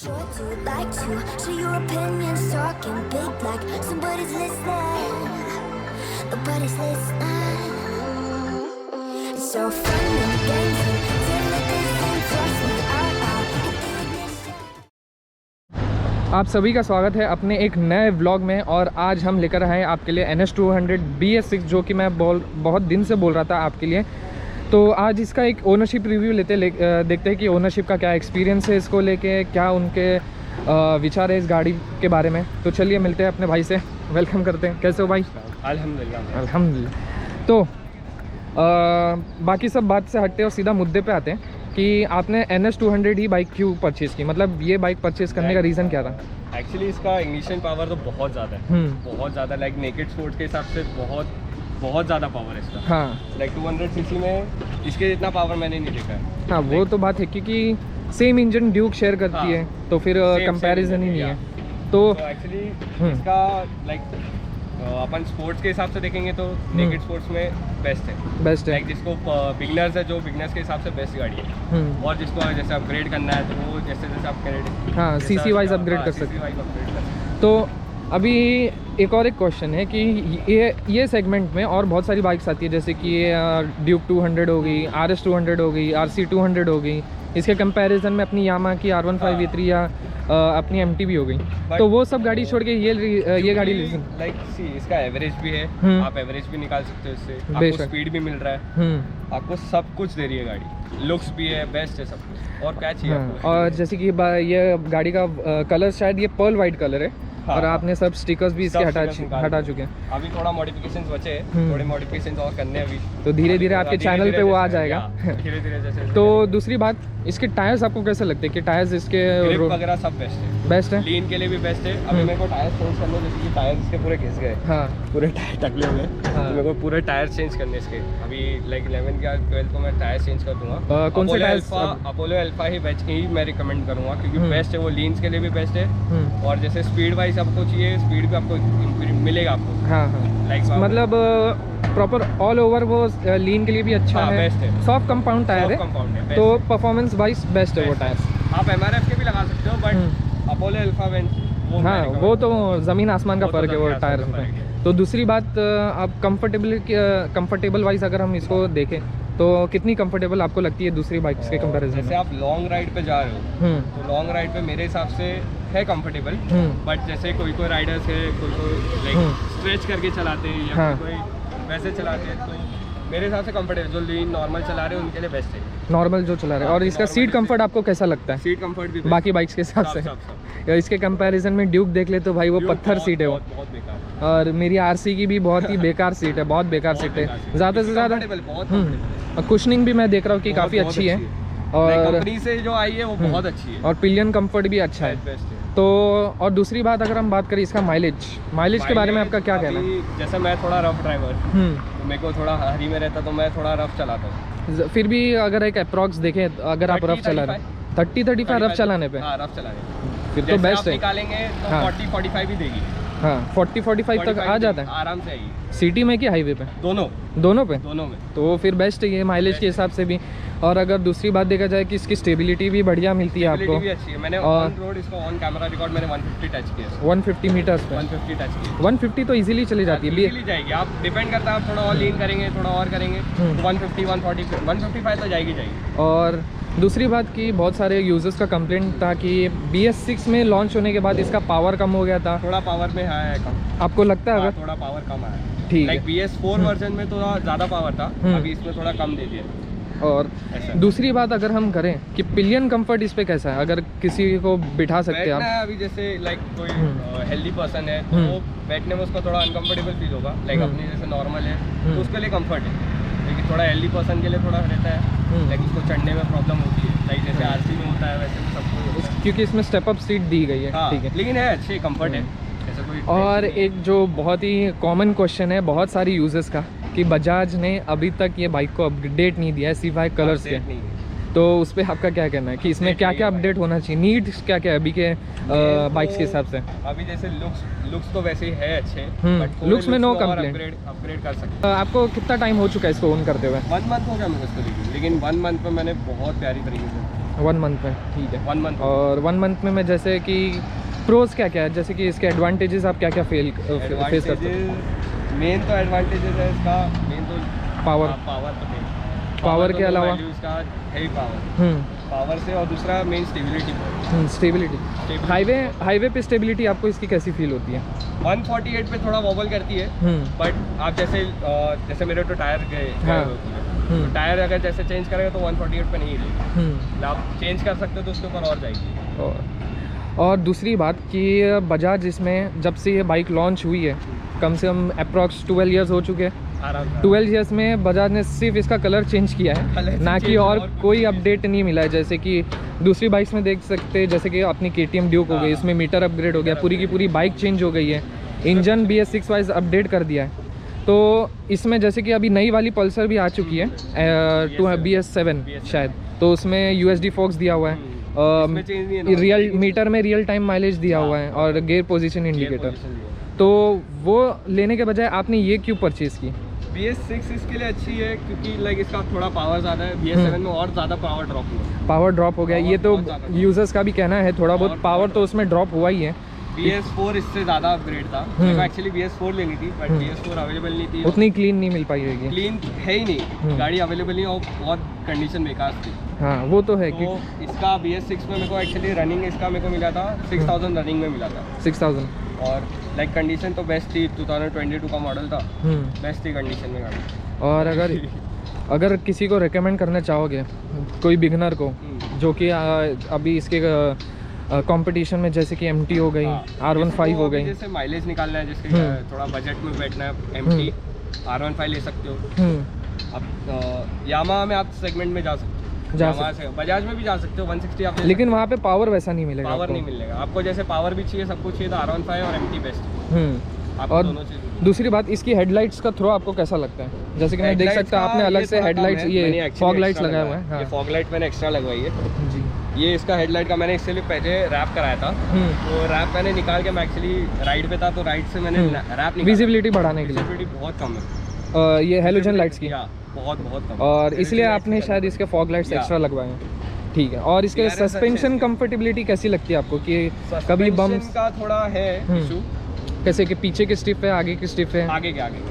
Sure to like to share your opinions, talking big like somebody's listening. Nobody's listening. It's so fun and games until it isn't. Trust me, I'll hit the ignition. आप सभी का स्वागत है अपने एक नए vlog में। और आज हम लेकर आए हैं आपके लिए NS200 BS6, जो कि मैं बहुत दिन से बोल रहा था आपके लिए। तो आज इसका एक ओनरशिप रिव्यू देखते हैं कि ओनरशिप का क्या एक्सपीरियंस है, इसको लेके क्या उनके विचार है इस गाड़ी के बारे में। तो चलिए मिलते हैं अपने भाई से, वेलकम करते हैं। कैसे हो भाई? अल्हम्दुलिल्लाह। अल्हम्दुलिल्लाह। तो बाकी सब बात से हटते और सीधा मुद्दे पे आते हैं कि आपने NS200 ही बाइक क्यों परचेज़ की, मतलब ये बाइक परचेज़ करने का रीज़न क्या था? एक्चुअली इसका इग्निशन पावर तो बहुत ज़्यादा है, बहुत ज़्यादा। लाइक नेकेड स्पोर्ट्स के हिसाब से बहुत ज़्यादा पावर है इसका। हाँ, लाइक 200 सीसी में इसके जितना पावर मैंने नहीं देखा है। हाँ वो तो बात है, क्योंकि सेम इंजन ड्यूक शेयर करती हाँ, है, तो फिर कंपैरिजन ही नहीं है। तो एक्चुअली इसका लाइक अपन स्पोर्ट्स के हिसाब से देखेंगे तो नेकेड स्पोर्ट्स में बेस्ट है। लाइक जिसको बिगनर्स है, जो बिगनर्स के हिसाब से बेस्ट गाड़ी है। और जिसको जैसे अपग्रेड करना है तो वो जैसे अपग्रेड, हाँ, सीसी वाइज अपग्रेड कर सकते हैं। तो अभी एक और क्वेश्चन है कि ये सेगमेंट में और बहुत सारी बाइक्स आती है, जैसे कि ड्यूक 200 हो गई, RS 200 हो गई, RC 200 हो गई। इसके कंपैरिजन में अपनी यामा की R15 E3 या अपनी MTB हो गई। तो वो सब गाड़ी छोड़ के ये गाड़ी लीजिए। लाइक सी इसका एवरेज भी है, आप एवरेज भी निकाल सकते हो इससे, आपको स्पीड भी मिल रहा है, आपको सब कुछ दे रही है गाड़ी, लुक्स भी है, बेस्ट है सब कुछ। और क्या चाहिए आपको? और जैसे कि ये गाड़ी का कलर शायद ये पर्ल वाइट कलर है। हाँ, और आपने सब स्टिकर्स भी इसके हटा चुके हैं। अभी थोड़ा मॉडिफिकेशंस बचे हैं, थोड़े मॉडिफिकेशंस और करने हैं अभी, तो धीरे धीरे आपके चैनल पे वो आ जाएगा। धीरे धीरे जैसे। तो दूसरी बात, इसके टायर्स आपको कैसे लगते हैं कि टायर्स इसके ग्रिप वगैरह सब बेस्ट है, लीन के लिए भी बेस्ट है। अभी मेरे को टायर्स चेंज करने, जैसे कि टायर्स इसके पूरे घिस गए, हाँ पूरे टायर टकले हुए, तो मेरे को पूरे टायर्स चेंज करने इसके। अभी लाइक 11 या 12 को मैं टायर्स चेंज कर दूंगा। कौन से टायर्स? अपोलो अल्फा ही मैं रिकमेंड करूंगा, क्योंकि बेस्ट है वो, लीन्स के लिए भी बेस्ट है। और जैसे स्पीड वाइज आपको चाहिए, स्पीड भी आपको मिलेगा आपको। हाँ हाँ, लाइक मतलब प्रॉपर ऑल ओवर वो लीन के लिए भी अच्छा है, बेस्ट है। सॉफ्ट कंपाउंड टायर है, तो परफॉर्मेंस वाइज बेस्ट है वो टायर्स। आप MRF के भी लगा सकते हो, बट अपोलो अल्फा वो, हाँ वो तो ज़मीन आसमान का फ़र्क है वो टायर में। तो दूसरी बात, आप कंफर्टेबल वाइज अगर हम इसको देखें तो कितनी कंफर्टेबल आपको लगती है दूसरी बाइक्स के कंपैरिजन में? जैसे आप लॉन्ग राइड पे जा रहे हो तो लॉन्ग राइड पे मेरे हिसाब से है कंफर्टेबल, बट जैसे कोई राइडर्स है, कोई लाइक स्ट्रेच करके चलाते हैं या कोई वैसे चलाते हैं, तो मेरे हिसाब से कंफर्टेबल, जो लीन नॉर्मल चला रहे हैं उनके लिए बेस्ट है, नॉर्मल जो चला रहे हैं। और इसका सीट कंफर्ट आपको कैसा लगता है? सीट कंफर्ट भी बाकी बाइक्स के हिसाब से या इसके कंपैरिजन में ड्यूक देख ले तो भाई वो पत्थर सीट है वो, बहुत बेकार। और मेरी RC की भी बहुत ही बेकार सीट है, बहुत बेकार सीट है, ज़्यादा से ज़्यादा। और कुशनिंग भी मैं देख रहा हूँ कि काफ़ी अच्छी है, और कंपनी से जो आई है वो बहुत अच्छी है, और पिलियन कंफर्ट भी अच्छा है, बेस्ट है। तो और दूसरी बात, अगर हम बात करें इसका माइलेज के बारे में आपका क्या कहना है? जैसे मैं थोड़ा रफ ड्राइवर, तो मेरे को थोड़ा हरी में रहता तो मैं थोड़ा रफ चलाता हूँ। फिर भी अगर एक अप्रॉक्स देखें, अगर आप रफ चला रहे हैं 30-35 रफ चलाने पे, हाँ रफ चलाने फिर तो बेस्ट है। निकालेंगे तो 40-45 ही देगी। हाँ 40-45 तक आ जाता है आराम से आएगी, सिटी में कि हाईवे पे? दोनों पे। तो फिर बेस्ट है ये माइलेज के हिसाब से भी। और अगर दूसरी बात देखा जाए कि इसकी स्टेबिलिटी भी बढ़िया मिलती है आपको, भी अच्छी है। मैंने ऑन रोड इसको ऑन कैमरा रिकॉर्ड मैंने 150 टच किया, 150 मीटर्स पे 150 टच किया। 150 तो इजीली चली जाती है, इजीली जाएगी। आप डिपेंड करता है, आप थोड़ा और लीन करेंगे, थोड़ा और करेंगे तो 150, 140, 155 तो जाएगी। और दूसरी बात की बहुत सारे यूजर्स का कंप्लेंट था कि BS6 में लॉन्च होने के बाद इसका पावर कम हो गया था। थोड़ा पावर में है कम, आपको लगता है? अगर थोड़ा पावर कम आया, ठीक है। लाइक BS4 वर्जन में थोड़ा ज़्यादा पावर था, अभी इसमें थोड़ा कम दे दिया। और दूसरी बात अगर हम करें कि पिलियन कंफर्ट इस पे कैसा है, अगर किसी को बिठा सकते हैं आप? अभी जैसे लाइक कोई हेल्दी पर्सन है तो वो बैठने में उसको थोड़ा अनकंफर्टेबल फील होगा, लाइक अपनी जैसे नॉर्मल है तो उसके लिए कंफर्ट है, लेकिन थोड़ा हेल्दी पर्सन के लिए थोड़ा रहता है, लाइक उसको चढ़ने में प्रॉब्लम होती है, लाइक जैसे RC में होता है वैसे सबको, क्योंकि इसमें स्टेप अप सीट दी गई है। ठीक है, लेकिन है अच्छी कंफर्ट है, ऐसा कोई। और एक जो बहुत ही कॉमन क्वेश्चन है बहुत सारी यूजर्स का कि बजाज ने अभी तक ये बाइक को अपडेट नहीं दिया है सिवाय कलर्स के, तो उस पर आपका क्या कहना है कि इसमें क्या क्या अपडेट होना चाहिए, नीड्स क्या क्या है अभी के बाइक्स के हिसाब से? अभी जैसे लुक्स तो वैसे ही है अच्छे, बट लुक्स में नो कंप्लेंट, अपग्रेड कर सकते हैं। आपको कितना टाइम हो चुका है इसको ओन करते हुए? 1 मंथ हो गया मेरे को, लेकिन 1 मंथ में मैंने बहुत प्यारी तरीके से 1 मंथ में, ठीक है। 1 मंथ। और 1 मंथ में मैं जैसे कि प्रोज क्या क्या है, जैसे कि इसके एडवांटेजेस आप क्या क्या फेस करते हो? मेन तो एडवांटेजेस है इसका, मेन तो पावर पावर के अलावा इसका हेवी पावर से, और दूसरा मेन स्टेबिलिटी। स्टेबिलिटी हाईवे पे स्टेबिलिटी आपको इसकी कैसी फील होती है? 148 पे थोड़ा वॉबल करती है, बट आप जैसे मेरे तो टायर गए, टायर अगर जैसे चेंज करेंगे तो 148 पे नहीं लेगी, आप चेंज कर सकते हो तो उसके ऊपर और जाएगी। और दूसरी बात कि बजाज इसमें जब से ये बाइक लॉन्च हुई है, कम से कम अप्रॉक्स 12 ईयर्स हो चुके हैं। 12 ईयर्स में बजाज ने सिर्फ इसका कलर चेंज किया है, ना कि और कोई अपडेट नहीं मिला है। जैसे कि दूसरी बाइक्स में देख सकते हैं, जैसे कि अपनी KTM ड्यूक हो गई, इसमें मीटर अपग्रेड हो गया, पूरी की पूरी बाइक चेंज हो गई है, इंजन BS6 वाइज अपडेट कर दिया है। तो इसमें जैसे कि अभी नई वाली पल्सर भी आ चुकी है, BS7 शायद, तो उसमें USD फोक्स दिया हुआ है, रियल मीटर में रियल टाइम माइलेज दिया हुआ है, और गेयर पोजीशन इंडिकेटर। तो वो लेने के बजाय आपने ये क्यों परचेज़ की? BS6 इसके लिए अच्छी है क्योंकि लाइक इसका थोड़ा पावर ज़्यादा है, BS7 में और ज़्यादा पावर ड्रॉप हो गया। ये तो यूजर्स का भी कहना है, थोड़ा बहुत पावर तो उसमें ड्रॉप हुआ ही है। BS4 इससे ज़्यादा अपग्रेड था, मेरे को एक्चुअली BS4 लेनी थी, बट BS4 अवेलेबल नहीं थी, उतनी क्लीन नहीं मिल पाई होगी, क्लीन है ही नहीं, गाड़ी अवेलेबल नहीं, और बहुत कंडीशन बेकार थी। हाँ वो तो है। तो इसका BS6 में मेरे को एक्चुअली रनिंग इसका मेरे को मिला था 6000 रनिंग में मिला था, 6000, और लाइक कंडीशन तो बेस्ट थी, 2022 का मॉडल था, बेस्ट थी कंडीशन में गाड़ी। और अगर किसी को रेकमेंड करना चाहोगे, कोई बिगनर को, जो कि अभी इसके कंपटीशन में जैसे कि MT हो गई, R15 हो गई, जैसे माइलेज निकालना है, जिसके थोड़ा बजट में बैठना है, MT R15 ले सकते हो। अब यामाहा में आप सेगमेंट में जा सकते हो, बजाज में भी जा सकते हो, 160 आप, लेकिन वहाँ पे पावर वैसा नहीं मिलेगा, पावर नहीं मिलेगा आपको। जैसे पावर भी चाहिए, सब कुछ चाहिए, तो R15 और MT बेस्ट। और दूसरी बात, इसकी हेडलाइट्स का थ्रो आपको कैसा लगता है? जैसे कि मैं देख सकता हूँ आपने अलग से हेडलाइट्स, ये फॉग लाइट्स लगाए हुए हैं। ये फॉग लाइट मैंने एक्स्ट्रा लगवाई है जी। ये इसका हेडलाइट का मैंने इससे भी पहले रैप कराया था, तो रैप मैंने निकाल के, मैं एक्चुअली राइड पे था, तो राइड से मैंने रैप विजिबिलिटी बढ़ाने के लिए, विजिबिलिटी बहुत कम है ये हेलोजन लाइट्स की, बहुत कम, और इसलिए आपने शायद इसके फॉग लाइट्स एक्स्ट्रा लगवाए हैं, ठीक है। और इसके सस्पेंशन कंफर्टेबिलिटी कैसी लगती है आपको? कि कभी बम्स का थोड़ा है इशू, कैसे कि पीछे के स्टिफ है, आगे के स्टिफ है?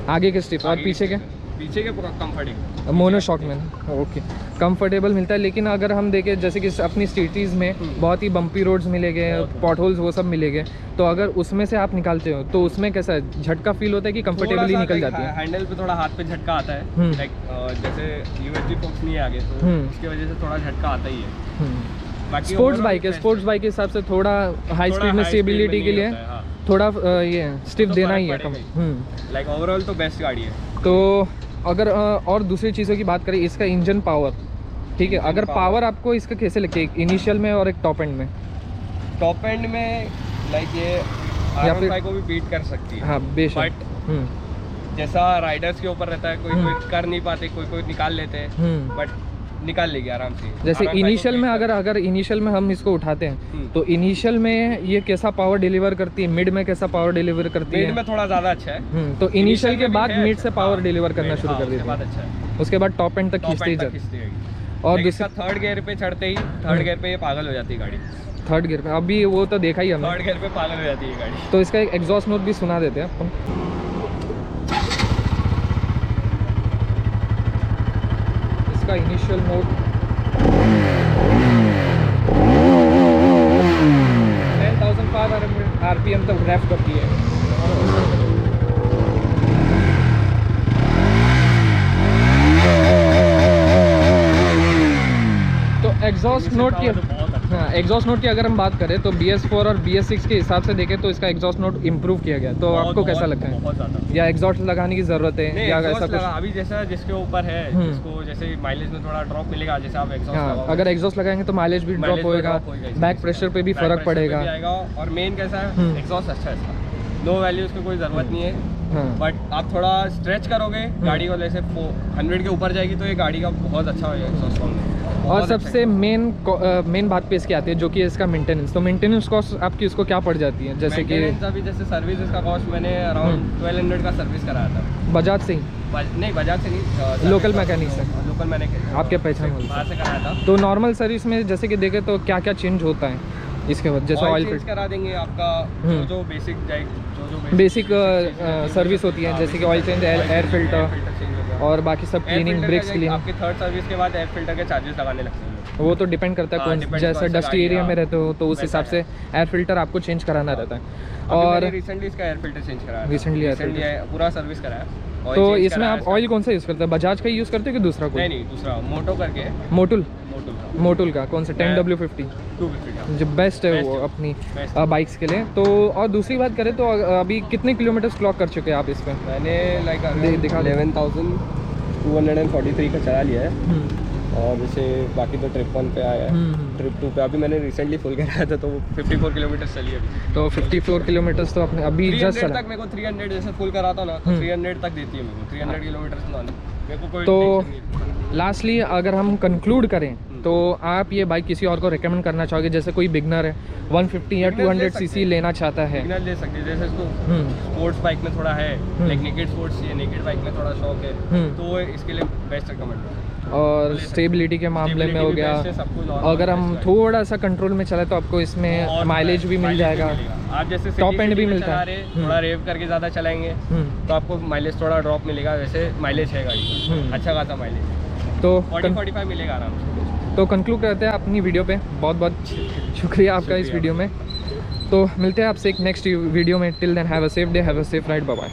आगे के स्टिफ, और पीछे के कंफर्टेबल, मोनोशॉक में, ओके, कंफर्टेबल मिलता है। लेकिन अगर हम देखें जैसे कि अपनी सिटीज़ में बहुत ही बम्पी रोड्स मिलेंगे, पॉट होल्स वो सब मिलेंगे, तो अगर उसमें से आप निकालते हो तो उसमें कैसा झटका फील होता है कि कंफर्टेबली निकल जाती है? हैंडल पे थोड़ा हाथ पे झटका आता है, लाइक जैसे USD फोक्स नहीं है आगे, तो उसकी वजह से थोड़ा झटका आता ही है। स्पोर्ट्स बाइक है, स्पोर्ट्स बाइक के हिसाब से थोड़ा हाई स्पीड में स्टेबिलिटी के लिए थोड़ा ये स्टिफ देना ही है कम। लाइक ओवरऑल तो बेस्ट गाड़ी है। तो अगर और दूसरी चीज़ों की बात करें, इसका इंजन पावर, ठीक है, अगर पावर आपको इसका कैसे लगती है इनिशियल में और एक टॉप एंड में? टॉप एंड में लाइक ये R15 को भी बीट कर सकती है, हाँ बेशक, बट जैसा राइडर्स के ऊपर रहता है, कोई कर नहीं पाते, कोई निकाल लेते हैं, बट निकाल लेगी आराम से। जैसे इनिशियल में अगर इनिशियल में हम इसको उठाते हैं, तो इनिशियल में ये कैसा पावर डिलीवर करती है, मिड में कैसा पावर डिलीवर करती है? मिड में थोड़ा ज़्यादा अच्छा है, तो इनिशियल के बाद मिड से पावर डिलीवर करना शुरू कर देती है, अच्छा है, उसके बाद टॉप एंड तक खींचती है। और इसका थर्ड गियर पे चढ़ते ही, थर्ड गियर पे ये पागल हो जाती है गाड़ी, थर्ड गियर पे, अभी वो तो देखा ही हमने, थर्ड गियर पे पागल हो जाती है गाड़ी। तो इसका एक एग्जॉस्ट नोट भी सुना देते हैं अपन। इसका इनिशियल नोट 10,500 RPM तक रैप करती है। तो एग्जॉस्ट नोट की, हाँ एग्जॉस्ट नोट की अगर हम बात करें तो BS4 और BS6 के हिसाब से देखें तो इसका एग्जॉस्ट नोट इम्प्रूव किया गया, तो आपको कैसा लगता है? बहुत ज़्यादा, या एग्जॉस्ट लगाने की ज़रूरत है या ऐसा कुछ? अभी जैसा जिसके ऊपर है, जिसको जैसे माइलेज में थोड़ा ड्रॉप मिलेगा, जैसे आप एग्जॉस्ट, हाँ अगर एग्जॉस्ट लगाएंगे तो माइलेज भी ड्रॉप होएगा, बैक प्रेशर पे भी फर्क पड़ेगा, और मेन कैसा है, एग्जॉस्ट अच्छा है इसका, लो वैल्यू उसकी कोई ज़रूरत नहीं है, बट आप थोड़ा स्ट्रेच करोगे गाड़ी को, जैसे 100 के ऊपर जाएगी तो ये गाड़ी का बहुत अच्छा हो जाएगा एग्जॉस्ट साउंड। और सबसे मेन बात पे इसकी आती है जो कि इसका मेंटेनेंस। तो मेंटेनेंस कॉस्ट आपकी इसको क्या पड़ जाती है? जैसे कि अभी जैसे सर्विस इसका कॉस्ट मैंने अराउंड 1200 का सर्विस कराया था बजाज से ही? नहीं, बजाज से नहीं, लोकल मैकेनिक से। लोकल मैकेनिक आपके पहचान वहाँ से कराया था। तो नॉर्मल सर्विस में जैसे कि देखें तो क्या क्या चेंज होता है इसके बाद? जैसे ऑयल चेंज करा देंगे आपका, जो बेसिक बेसिक सर्विस होती है, जैसे कि ऑयल चेंज, एयर फिल्टर और बाकी सब क्लीनिंग, ब्रेक्स क्लीनिंग। आपके थर्ड सर्विस के बाद एयर फिल्टर के चार्जेस लगाने लगते हैं। वो तो डिपेंड करता है कौन, जैसे डस्टी एरिया में रहते हो तो उस हिसाब से एयर फिल्टर आपको चेंज कराना रहता है। और रिसेंटली इसका एयर फिल्टर चेंज कराया, रिसेंटली पूरा सर्विस कराया। तो इसमें आप ऑयल कौन सा यूज़ करते हैं? बजाज का यूज़ करते हो कि दूसरा कोई? नहीं, दूसरा मोटो करके। मोटुल का कौन सा? 10W50 250 जो बेस्ट है वो अपनी बाइक्स के लिए। तो और दूसरी बात करें तो अभी कितने किलोमीटर क्लॉक कर चुके हैं आप इस पे? मैंने दिखा 11,243 का चला लिया है। और जैसे बाकी तो ट्रिप 1 पे आया है, ट्रिप 2 पे अभी मैंने रिसेंटली फुल कराया था, तो वो 54 किलोमीटर चली अभी। तो 54 किलोमीटर तो अपने अभी जस्ट चला। तक मेरे को 300 जैसे फुल कराता ना तो 300 तक देती है मेरे को, 300 किलोमीटर मेरे को कोई तो लास्टली अगर हम कंक्लूड करें तो आप ये बाइक किसी और को रिकमेंड करना चाहोगे? जैसे कोई बिगनर है 150 या 200 सीसी लेना चाहता है, बिगनर ले सकते हैं। जैसे इसको स्पोर्ट्स बाइक में थोड़ा है, लाइक नेकेड स्पोर्ट्स चाहिए, नेकेड बाइक में थोड़ा शौक है, तो वो इसके लिए बेस्ट रिकमेंड है। और स्टेबिलिटी के मामले में हो गया, अगर हम थोड़ा सा कंट्रोल में चले तो आपको इसमें माइलेज भी मिल जाएगा, आप जैसे टॉप एंड भी मिलता है। थोड़ा रेव करके ज़्यादा चलाएंगे तो आपको माइलेज थोड़ा ड्रॉप मिलेगा, वैसे माइलेज है गाड़ी का, अच्छा खासा माइलेज तो 40-45 मिलेगा आराम से। तो कंक्लूड करते हैं अपनी वीडियो पे। बहुत बहुत शुक्रिया आपका इस वीडियो में। तो मिलते हैं आपसे एक नेक्स्ट वीडियो में। Till then have a safe day, have a safe ride, bye bye.